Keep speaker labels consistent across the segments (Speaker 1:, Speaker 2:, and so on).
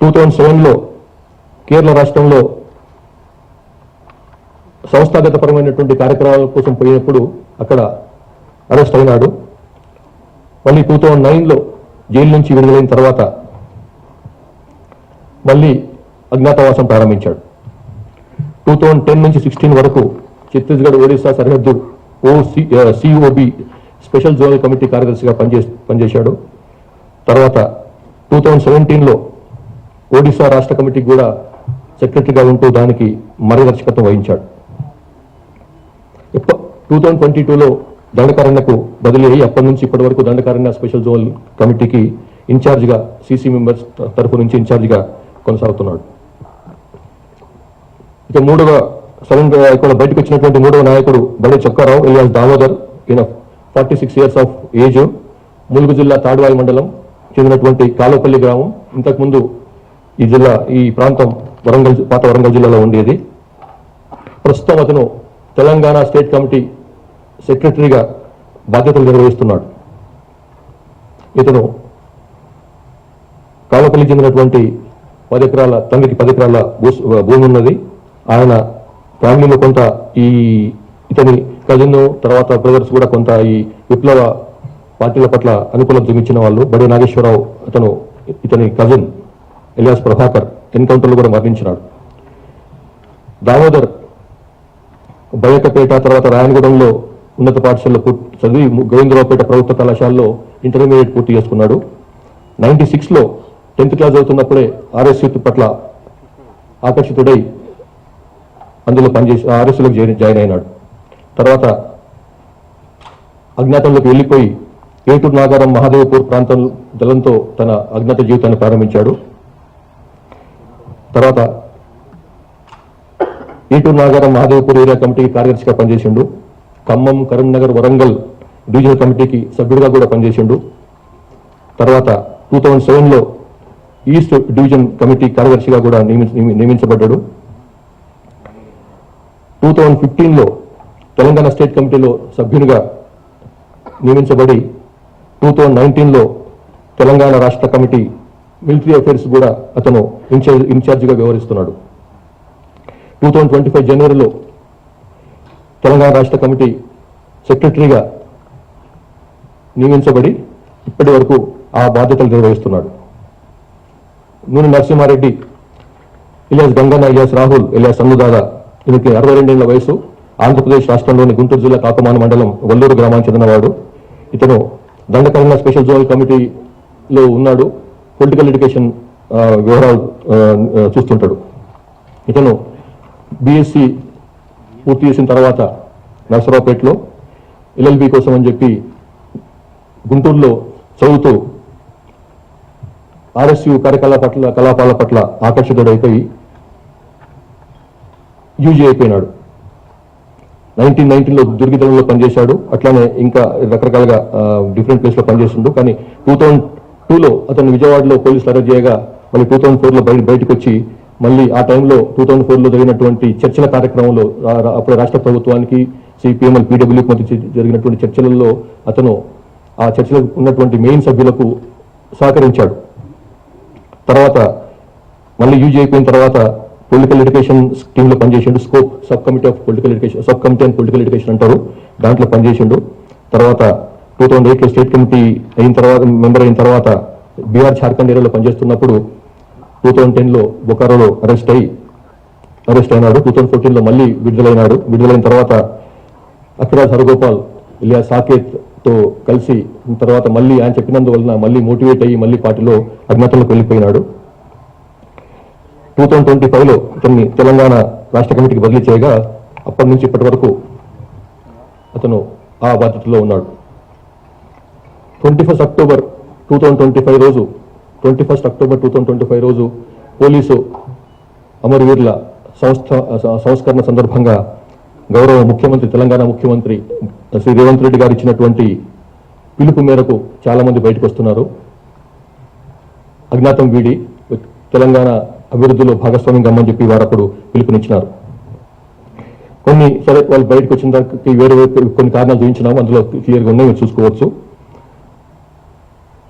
Speaker 1: 2007లో కేరళ రాష్ట్రంలో సంస్థాగతపరమైనటువంటి కార్యక్రమాల కోసం పోయినప్పుడు అక్కడ అరెస్ట్ అయినాడు. మళ్ళీ 2009లో జైలు నుంచి విడుదలైన తర్వాత మళ్ళీ అజ్ఞాతవాసం ప్రారంభించాడు. 2010 నుంచి 16 వరకు ఛత్తీస్గఢ్ ఒడిశా సరిహద్దు సిఓబి స్పెషల్ జోనల్ కమిటీ కార్యదర్శిగా పనిచేశాడు. తర్వాత 2017లో ఒడిశా రాష్ట్ర కమిటీకి కూడా సెక్రటరీగా ఉంటూ దానికి మార్గదర్శకత్వం వహించాడు. 2022లో దండకారణ్యకు బదిలీ అయ్యి అప్పటి నుంచి ఇప్పటి వరకు దండకారణ్య స్పెషల్ జోనల్ కమిటీకి ఇన్ఛార్జిగా సిసి మెంబర్స్ తరఫు నుంచి ఇన్ఛార్జిగా కొనసాగుతున్నాడు. ఇక సడన్గా ఇక్కడ బయటకు వచ్చినటువంటి మూడవ నాయకుడు బడే చొక్కారావు ఎలియాస్ దామోదర్. ఈయన 46 years ఆఫ్ ఏజ్, ములుగు జిల్లా తాడ్వాయి మండలం చెందినటువంటి కాలోపల్లి గ్రామం. ఇంతకుముందు ఈ ప్రాంతం పాత వరంగల్ జిల్లాలో ఉండేది. ప్రస్తుతం అతను తెలంగాణ స్టేట్ కమిటీ సెక్రటరీగా బాధ్యతలు నిర్వహిస్తున్నాడు. ఇతను కాలోపల్లి చెందినటువంటి 10 ఎకరాల తండ్రికి 10 ఎకరాల భూమి ఉన్నది. ఆయన ఫ్యామిలీలో కొంత ఇతని కజిన్ తర్వాత బ్రదర్స్ కూడా కొంత ఈ విప్లవ పార్టీల పట్ల అనుకూలం చూపించిన వాళ్ళు. బడే నాగేశ్వరరావు ఇతని కజిన్ ఎలియాస్ ప్రభాకర్ ఎన్కౌంటర్లో కూడా మరణించినాడు. దామోదర్ బయకపేట తర్వాత రాయనగూడెంలో ఉన్నత పాఠశాలలో చదివి గోవిందరావుపేట ప్రభుత్వ కళాశాలలో ఇంటర్మీడియట్ పూర్తి చేసుకున్నాడు. 96లో 10th క్లాస్ అవుతున్నప్పుడే ఆర్ఎస్ యూత్ పట్ల ఆకర్షితుడై అందులో పనిచేసి ఆర్ఎస్లోకి జాయిన్ అయినాడు. తర్వాత అజ్ఞాతంలోకి వెళ్ళిపోయి ఏటూరు నాగారం మహాదేవపూర్ ప్రాంతం దళంతో తన అజ్ఞాత జీవితాన్ని ప్రారంభించాడు. తర్వాత ఏటూరు నాగారం మహాదేవపూర్ ఏరియా కమిటీకి కార్యదర్శిగా పనిచేసిండు. ఖమ్మం, కరీంనగర్, వరంగల్ డివిజనల్ కమిటీకి సభ్యుడిగా కూడా పనిచేసిండు. తర్వాత 2007లో ఈస్ట్ డివిజన్ కమిటీ కార్యదర్శిగా కూడా నియమించబడ్డాడు. 2015లో తెలంగాణ స్టేట్ కమిటీలో సభ్యునిగా నియమించబడి 2019లో తెలంగాణ రాష్ట్ర కమిటీ మిలిటరీ అఫైర్స్ కూడా అతను ఇన్ఛార్జిగా వ్యవహరిస్తున్నాడు. 2025 జనవరిలో తెలంగాణ రాష్ట్ర కమిటీ సెక్రటరీగా నియమించబడి ఇప్పటి వరకు ఆ బాధ్యతలు నిర్వహిస్తున్నాడు. నూనె నరసింహారెడ్డి, ఇలియాస్ గంగన్న, ఇలియాస్ రాహుల్, ఇలియాస్ అన్నుదాదా. ఈయనకి 62 ఏళ్ల వయసు. ఆంధ్రప్రదేశ్ రాష్ట్రంలోని గుంటూరు జిల్లా కాకమాన మండలం వల్లూరు గ్రామానికి చెందినవాడు. ఇతను దండకారణ్య స్పెషల్ జోనల్ కమిటీలో ఉన్నాడు. పొలిటికల్ ఎడ్యుకేషన్ వ్యవహారాలు చూస్తుంటాడు. ఇతను బీఎస్సీ పూర్తి చేసిన తర్వాత నరసరావుపేటలో ఎల్ఎల్బి కోసం అని చెప్పి గుంటూరులో చదువుతూ ఆర్ఎస్యు కలాపాల పట్ల ఆకర్షితుడైపోయి యూజీ అయిపోయినాడు. 1919లో దుర్గిదళంలో పనిచేశాడు. అట్లానే ఇంకా రకరకాలుగా డిఫరెంట్ ప్లేస్లో పనిచేస్తుండు. కానీ 2002లో అతను విజయవాడలో పోలీసులు అరెస్ట్ చేయగా మళ్ళీ 2004లో బయటకు వచ్చి మళ్ళీ ఆ టైంలో 2004లో జరిగినటువంటి చర్చల కార్యక్రమంలో అప్పుడు రాష్ట్ర ప్రభుత్వానికి సిపిఎంఎల్ పీడబ్ల్యూకి మధ్య జరిగినటువంటి చర్చలలో అతను ఆ చర్చలకు ఉన్నటువంటి మెయిన్ సభ్యులకు సహకరించాడు. తర్వాత మళ్ళీ యూజీ అయిపోయిన తర్వాత పొలిటికల్ ఎడ్యుకేషన్ స్కీమ్లో పనిచేసిండు. Scope sub committee of political education, sub committee and political education అంటారు, దాంట్లో పనిచేసిండు. తర్వాత 2008లో స్టేట్ కమిటీ మెంబర్ అయిన తర్వాత బీహార్ జార్ఖండ్ ఏరియాలో పనిచేస్తున్నప్పుడు 2010లో బొకారోలో అరెస్ట్ అయినాడు. 2014లో మళ్ళీ విడుదలైన తర్వాత అఖిరాజ్ హరగోపాల్, ఇలియాస్ సాకేత్తో కలిసి తర్వాత మళ్ళీ ఆయన చెప్పినందువలన మళ్ళీ మోటివేట్ అయ్యి మళ్ళీ పార్టీలో అజ్ఞాతంలోకి వెళ్ళిపోయినాడు. 2025లో అతన్ని తెలంగాణ రాష్ట్ర కమిటీకి బదిలీ చేయగా అప్పటి నుంచి ఇప్పటి వరకు అతను ఆ బాధ్యతలో ఉన్నాడు. 21 అక్టోబర్ 2025 రోజు పోలీసు అమరవీరుల సంస్కరణ సందర్భంగా గౌరవ ముఖ్యమంత్రి, తెలంగాణ ముఖ్యమంత్రి శ్రీ రేవంత్ రెడ్డి గారు ఇచ్చినటువంటి పిలుపు మేరకు చాలా మంది బయటకు వస్తున్నారు. అజ్ఞాతం వీడి తెలంగాణ అభివృద్ధిలో భాగస్వామ్యం కమ్మని చెప్పి వారు అప్పుడు పిలుపునిచ్చినారు. సరే వాళ్ళు బయటకు వచ్చిన దానికి వేరే కొన్ని కారణాలు చూపించినాము, అందులో క్లియర్గా ఉన్నాయి, మీరు చూసుకోవచ్చు.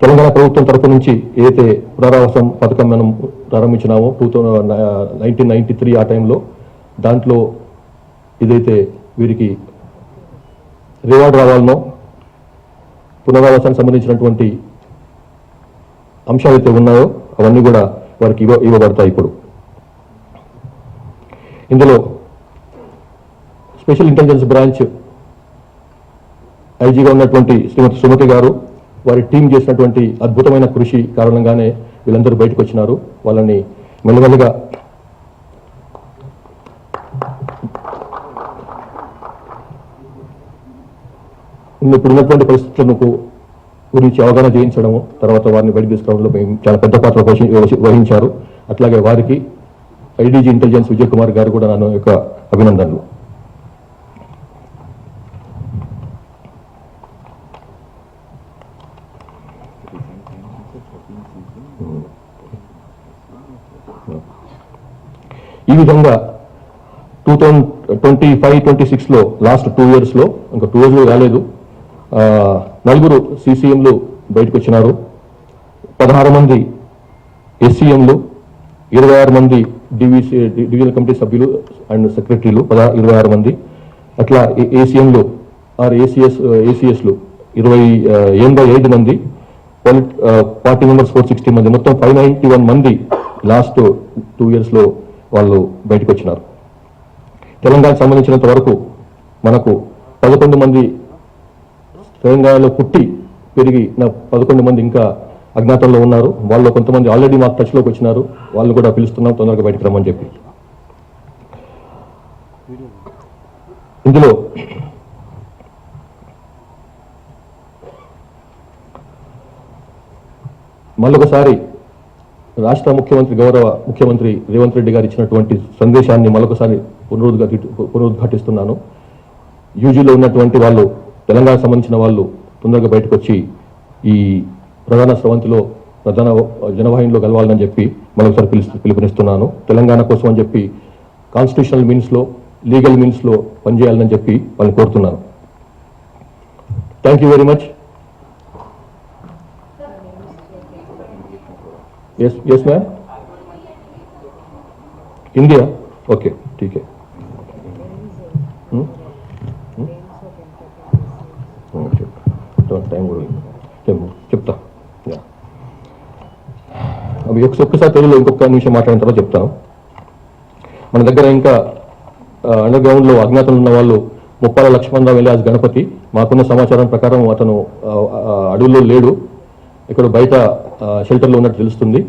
Speaker 1: తెలంగాణ ప్రభుత్వం తరఫు నుంచి ఏదైతే పునరావాసం పథకం మనం ప్రారంభించినామో 1993 ఆ టైంలో, దాంట్లో ఏదైతే వీరికి రివార్డ్ రావాలనో పునరావాసానికి సంబంధించినటువంటి అంశాలు అయితే ఉన్నాయో అవన్నీ కూడా వారికి ఇవ్వబడతాయి. ఇప్పుడు ఇందులో స్పెషల్ ఇంటెలిజెన్స్ బ్రాంచ్ ఐజీగా ఉన్నటువంటి శ్రీమతి సుమతి గారు, వారి టీం చేసినటువంటి అద్భుతమైన కృషి కారణంగానే వీళ్ళందరూ బయటకు వచ్చినారు. వాళ్ళని మెల్లమెల్లగా ఇప్పుడు ఉన్నటువంటి పరిస్థితులకు గురించి అవగాహన చేయించడము, తర్వాత వారిని బయటకు తీసుకురావడంలో చాలా పెద్ద పాత్ర వహించారు. అట్లాగే వారికి ఐడీజీ ఇంటెలిజెన్స్ విజయ్ కుమార్ గారు కూడా నా యొక్క అభినందనలు. ఈ విధంగా 2025-26లో లాస్ట్ 2 yearsలో, ఇంకా 2 yearsలో రాలేదు, 4 CCMలు బయటకు వచ్చినారు. 16 మంది SCMలు, 26 మంది డివిజనల్ కమిటీ సభ్యులు అండ్ సెక్రటరీలు 26 మంది, అట్లా ACMలు ఆర్ ACSలు 85 మంది, పార్టీ మెంబర్స్ 460 మంది, మొత్తం 591 మంది లాస్ట్ 2 yearsలో వాళ్ళు బయటకు వచ్చినారు. తెలంగాణకు సంబంధించినంత వరకు మనకు 11 మంది తెలంగాణలో పుట్టి పెరిగిన 11 మంది ఇంకా అజ్ఞాతంలో ఉన్నారు. వాళ్ళు కొంతమంది ఆల్రెడీ మాకు టచ్లోకి వచ్చినారు. వాళ్ళు కూడా పిలుస్తున్నాం తొందరగా బయటకు రమ్మని చెప్పి. ఇందులో మళ్ళొకసారి రాష్ట్ర ముఖ్యమంత్రి, గౌరవ ముఖ్యమంత్రి రేవంత్ రెడ్డి గారు ఇచ్చినటువంటి సందేశాన్ని మరొకసారి పునరుద్ఘాటిస్తున్నాను. యూజీలో ఉన్నటువంటి వాళ్ళు, తెలంగాణకు సంబంధించిన వాళ్ళు తొందరగా బయటకు వచ్చి ఈ ప్రధాన స్రవంతిలో, ప్రధాన జనవాహినిలో కలవాలని చెప్పి మరొకసారి పిలుపునిస్తున్నాను. తెలంగాణ కోసం అని చెప్పి కాన్స్టిట్యూషనల్ మీన్స్లో, లీగల్ మీన్స్లో పనిచేయాలని చెప్పి వాళ్ళని కోరుతున్నాను. Thank you very much. Yes ma'am, India, okay ठीक है. టైం కూడా చెప్తా. అవి ఒక్కసారి తెలుగులో ఇంకొక నిమిషం మాట్లాడిన తర్వాత చెప్తాను. మన దగ్గర ఇంకా అండర్ గ్రౌండ్లో అజ్ఞాతంలో ఉన్న వాళ్ళు ముప్పాల లక్ష్మణరావు వెలియాజ్ గణపతి. మాకున్న సమాచారం ప్రకారం అతను అడవుల్లో లేడు, ఇక్కడ బయట షెల్టర్లో ఉన్నట్టు తెలుస్తుంది.